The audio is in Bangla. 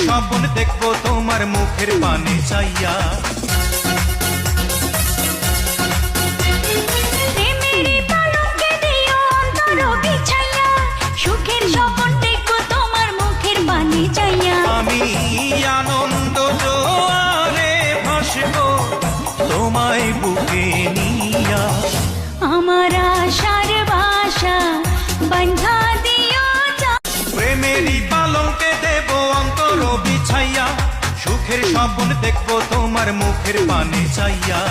স্বপ্ন দেখবো তোমার মুখের পানে চাইয়া। প্রেমের পালকে দিও অন্তর বিছাইয়া, সুখের স্বপ্ন দেখবো তোমার মুখের পানে চাইয়া। আমি আনন্দ জোয়ারে ভাসবো তোমায় বুকে নিয়া। আমার আশার ভাষা বন্ধা দিও প্রেমেরই পালঙ্কে দেব অন্তর বিছাইয়া, সুখের স্বপ্ন দেখবো তোমার মুখের পানে চাইয়া।